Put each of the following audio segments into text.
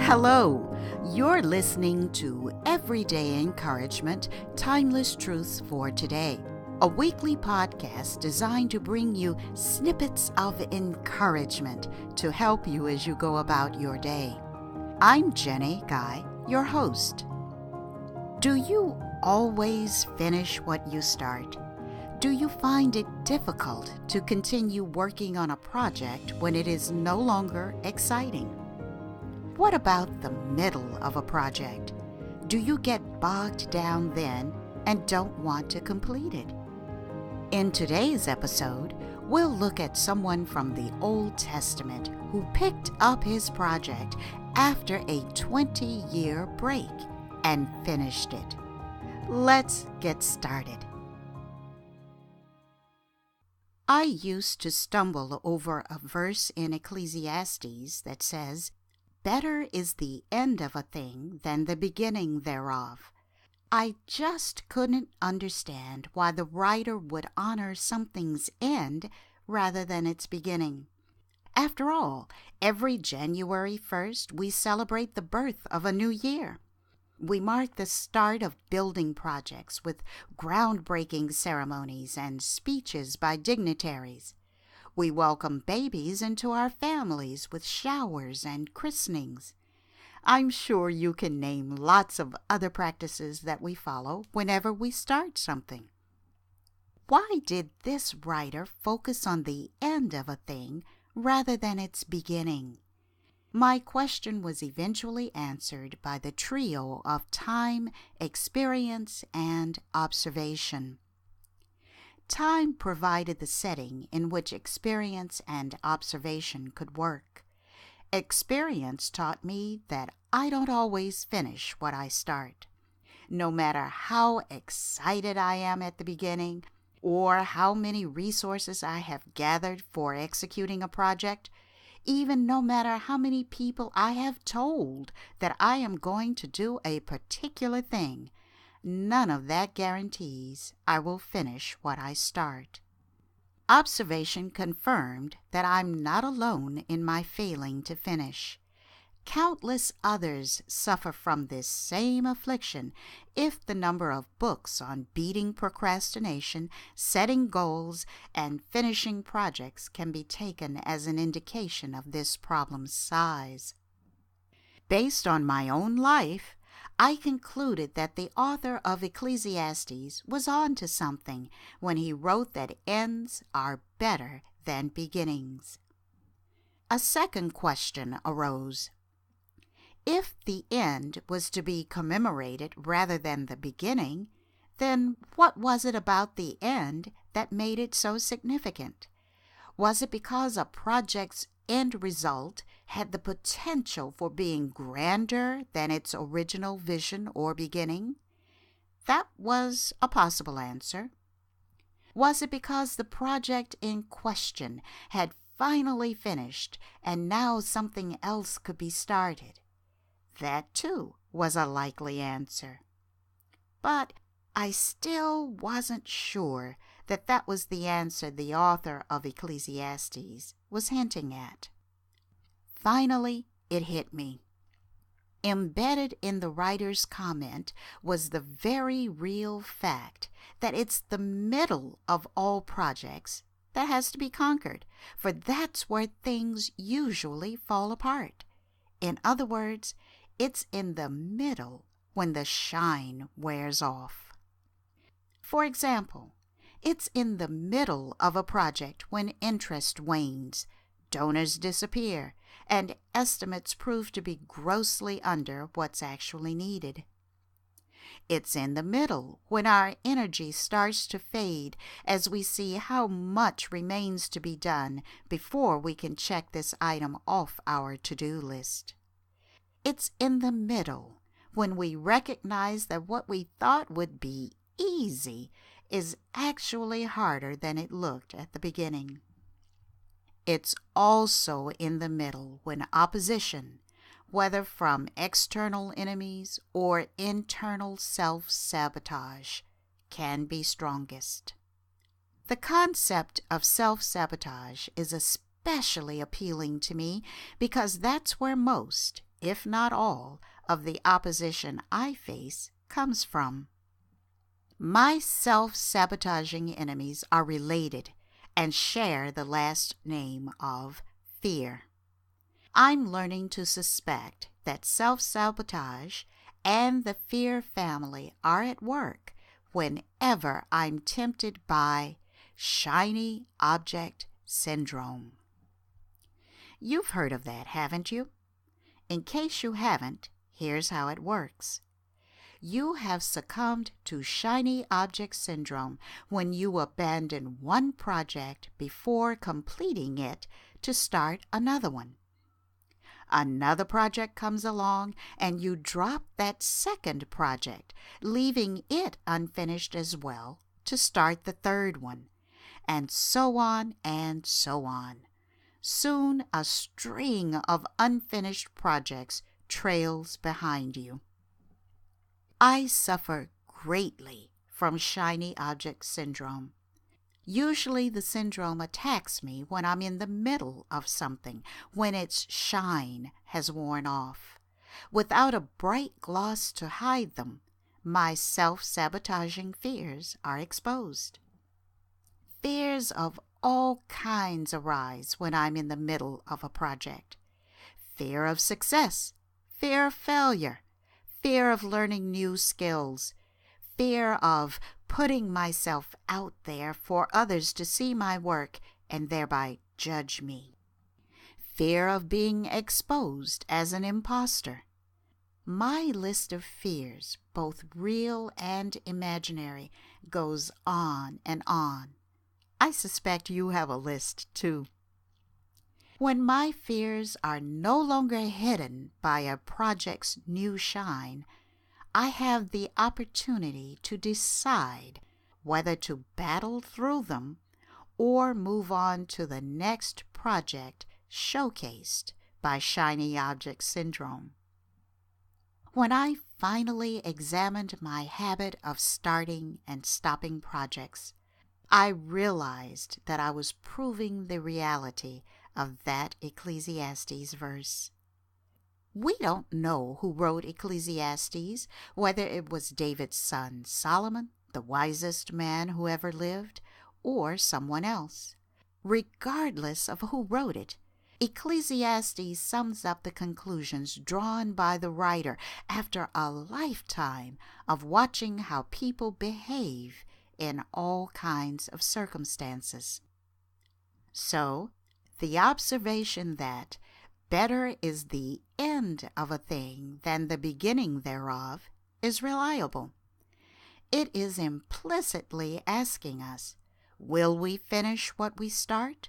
Hello, you're listening to Everyday Encouragement, Timeless Truths for Today, a weekly podcast designed to bring you snippets of encouragement to help you as you go about your day. I'm Jenny Guy, your host. Do you always finish what you start? Do you find it difficult to continue working on a project when it is no longer exciting? What about the middle of a project? Do you get bogged down then and don't want to complete it? In today's episode, we'll look at someone from the Old Testament who picked up his project after a 20-year break and finished it. Let's get started. I used to stumble over a verse in Ecclesiastes that says, "Better is the end of a thing than the beginning thereof." I just couldn't understand why the writer would honor something's end rather than its beginning. After all, every January 1st, we celebrate the birth of a new year. We mark the start of building projects with groundbreaking ceremonies and speeches by dignitaries. We welcome babies into our families with showers and christenings. I'm sure you can name lots of other practices that we follow whenever we start something. Why did this writer focus on the end of a thing rather than its beginning? My question was eventually answered by the trio of time, experience, and observation. Time provided the setting in which experience and observation could work. Experience taught me that I don't always finish what I start. No matter how excited I am at the beginning, or how many resources I have gathered for executing a project, even no matter how many people I have told that I am going to do a particular thing, none of that guarantees I will finish what I start. Observation confirmed that I'm not alone in my failing to finish. Countless others suffer from this same affliction if the number of books on beating procrastination, setting goals, and finishing projects can be taken as an indication of this problem's size. Based on my own life, I concluded that the author of Ecclesiastes was on to something when he wrote that ends are better than beginnings. A second question arose. If the end was to be commemorated rather than the beginning, then what was it about the end that made it so significant? Was it because a project's end result had the potential for being grander than its original vision or beginning? That was a possible answer. Was it because the project in question had finally finished and now something else could be started? That too was a likely answer. But I still wasn't sure that was the answer the author of Ecclesiastes was hinting at. Finally, it hit me. Embedded in the writer's comment was the very real fact that it's the middle of all projects that has to be conquered, for that's where things usually fall apart. In other words, it's in the middle when the shine wears off. For example, it's in the middle of a project when interest wanes, donors disappear, and estimates prove to be grossly under what's actually needed. It's in the middle when our energy starts to fade as we see how much remains to be done before we can check this item off our to-do list. It's in the middle when we recognize that what we thought would be easy is actually harder than it looked at the beginning. It's also in the middle when opposition, whether from external enemies or internal self-sabotage, can be strongest. The concept of self-sabotage is especially appealing to me because that's where most, if not all, of the opposition I face comes from. My self-sabotaging enemies are related and share the last name of fear. I'm learning to suspect that self-sabotage and the fear family are at work whenever I'm tempted by shiny object syndrome. You've heard of that, haven't you? In case you haven't, here's how it works. You have succumbed to shiny object syndrome when you abandon one project before completing it to start another one. Another project comes along and you drop that second project, leaving it unfinished as well to start the third one, and so on and so on. Soon a string of unfinished projects trails behind you. I suffer greatly from shiny object syndrome. Usually the syndrome attacks me when I'm in the middle of something, when its shine has worn off. Without a bright gloss to hide them, my self-sabotaging fears are exposed. Fears of all kinds arise when I'm in the middle of a project. Fear of success, fear of failure, fear of learning new skills, fear of putting myself out there for others to see my work and thereby judge me, fear of being exposed as an imposter. My list of fears, both real and imaginary, goes on and on. I suspect you have a list too. When my fears are no longer hidden by a project's new shine, I have the opportunity to decide whether to battle through them or move on to the next project showcased by shiny object syndrome. When I finally examined my habit of starting and stopping projects, I realized that I was proving the reality of that Ecclesiastes verse. We don't know who wrote Ecclesiastes, whether it was David's son Solomon, the wisest man who ever lived, or someone else. Regardless of who wrote it, Ecclesiastes sums up the conclusions drawn by the writer after a lifetime of watching how people behave in all kinds of circumstances. So, the observation that better is the end of a thing than the beginning thereof is reliable. It is implicitly asking us, will we finish what we start?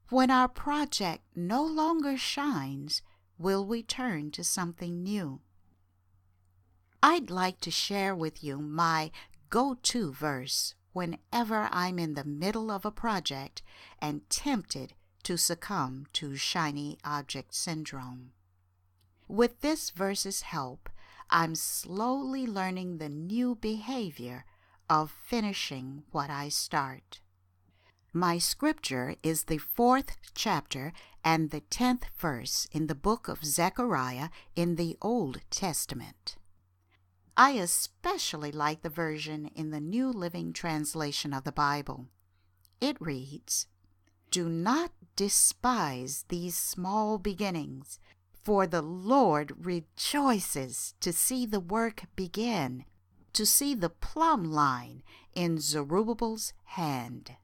When our project no longer shines, will we turn to something new? I'd like to share with you my go-to verse whenever I'm in the middle of a project and tempted to succumb to shiny object syndrome. With this verse's help, I'm slowly learning the new behavior of finishing what I start. My scripture is the 4th chapter and the 10th verse in the book of Zechariah in the Old Testament. I especially like the version in the New Living Translation of the Bible. It reads, "Do not despise these small beginnings, for the Lord rejoices to see the work begin, to see the plumb line in Zerubbabel's hand."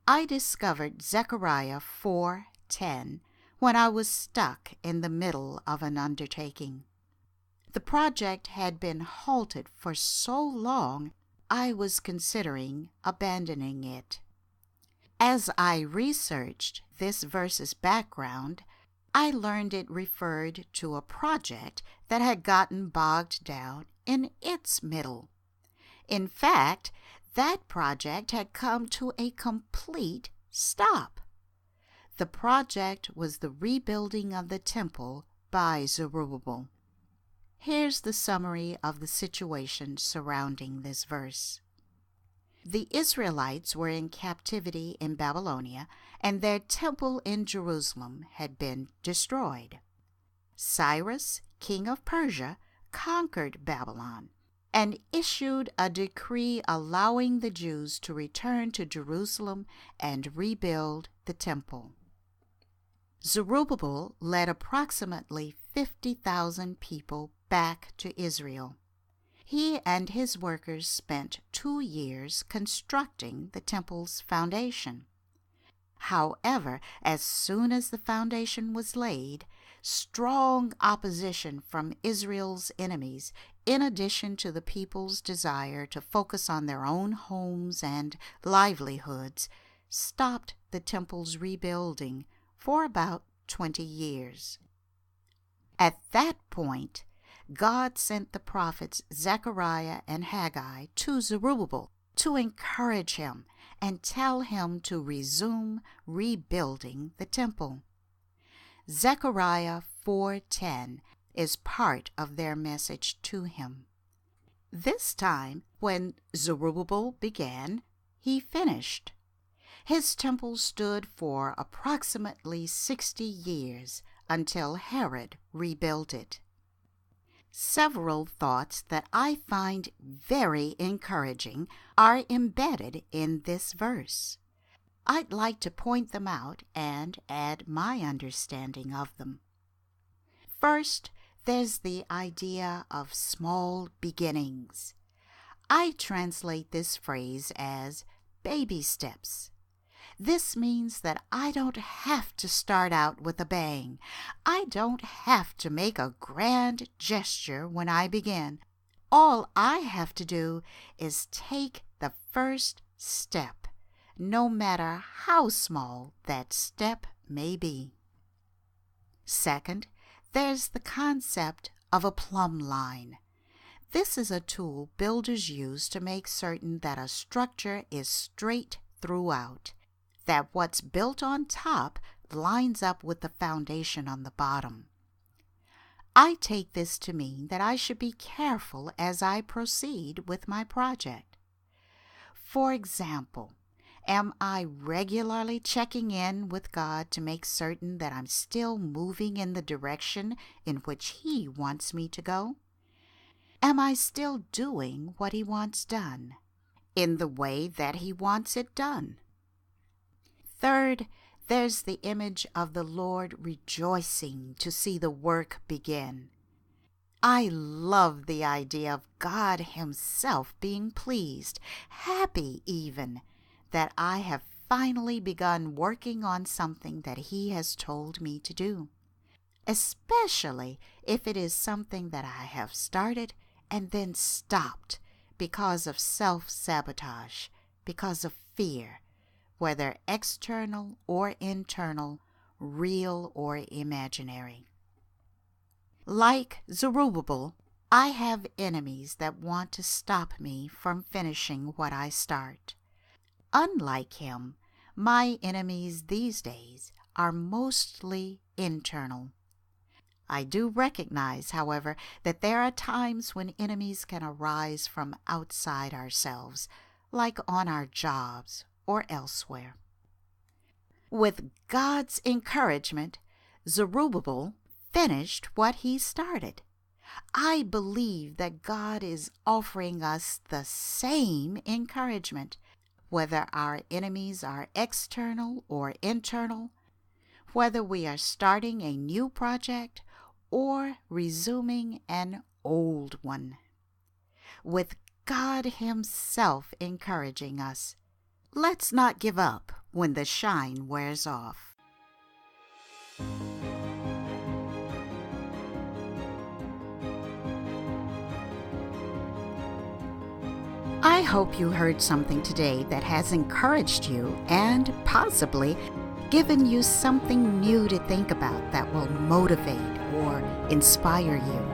I discovered Zechariah 4:10 when I was stuck in the middle of an undertaking. The project had been halted for so long, I was considering abandoning it. As I researched this verse's background, I learned it referred to a project that had gotten bogged down in its middle. In fact, that project had come to a complete stop. The project was the rebuilding of the temple by Zerubbabel. Here's the summary of the situation surrounding this verse. The Israelites were in captivity in Babylonia, and their temple in Jerusalem had been destroyed. Cyrus, king of Persia, conquered Babylon and issued a decree allowing the Jews to return to Jerusalem and rebuild the temple. Zerubbabel led approximately 50,000 people back to Israel. He and his workers spent 2 years constructing the temple's foundation. However, as soon as the foundation was laid, strong opposition from Israel's enemies, in addition to the people's desire to focus on their own homes and livelihoods, stopped the temple's rebuilding for about 20 years. At that point, God sent the prophets Zechariah and Haggai to Zerubbabel to encourage him and tell him to resume rebuilding the temple. Zechariah 4:10 is part of their message to him. This time, when Zerubbabel began, he finished. His temple stood for approximately 60 years until Herod rebuilt it. Several thoughts that I find very encouraging are embedded in this verse. I'd like to point them out and add my understanding of them. First, there's the idea of small beginnings. I translate this phrase as baby steps. This means that I don't have to start out with a bang. I don't have to make a grand gesture when I begin. All I have to do is take the first step, no matter how small that step may be. Second, there's the concept of a plumb line. This is a tool builders use to make certain that a structure is straight throughout, that what's built on top lines up with the foundation on the bottom. I take this to mean that I should be careful as I proceed with my project. For example, am I regularly checking in with God to make certain that I'm still moving in the direction in which He wants me to go? Am I still doing what He wants done, in the way that He wants it done? Third, there's the image of the Lord rejoicing to see the work begin. I love the idea of God Himself being pleased, happy even, that I have finally begun working on something that He has told me to do, especially if it is something that I have started and then stopped because of self-sabotage, because of fear, whether external or internal, real or imaginary. Like Zerubbabel, I have enemies that want to stop me from finishing what I start. Unlike him, my enemies these days are mostly internal. I do recognize, however, that there are times when enemies can arise from outside ourselves, like on our jobs or elsewhere. With God's encouragement, Zerubbabel finished what he started. I believe that God is offering us the same encouragement, whether our enemies are external or internal, whether we are starting a new project or resuming an old one. With God Himself encouraging us, let's not give up when the shine wears off. I hope you heard something today that has encouraged you and possibly given you something new to think about that will motivate or inspire you.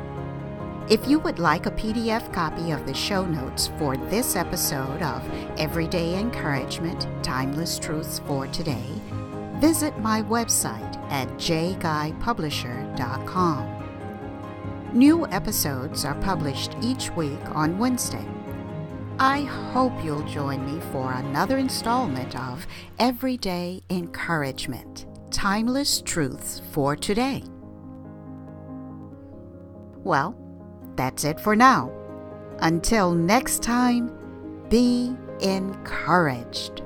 If you would like a PDF copy of the show notes for this episode of Everyday Encouragement, Timeless Truths for Today, visit my website at jguypublisher.com. New episodes are published each week on Wednesday. I hope you'll join me for another installment of Everyday Encouragement, Timeless Truths for Today. Well, that's it for now. Until next time, be encouraged.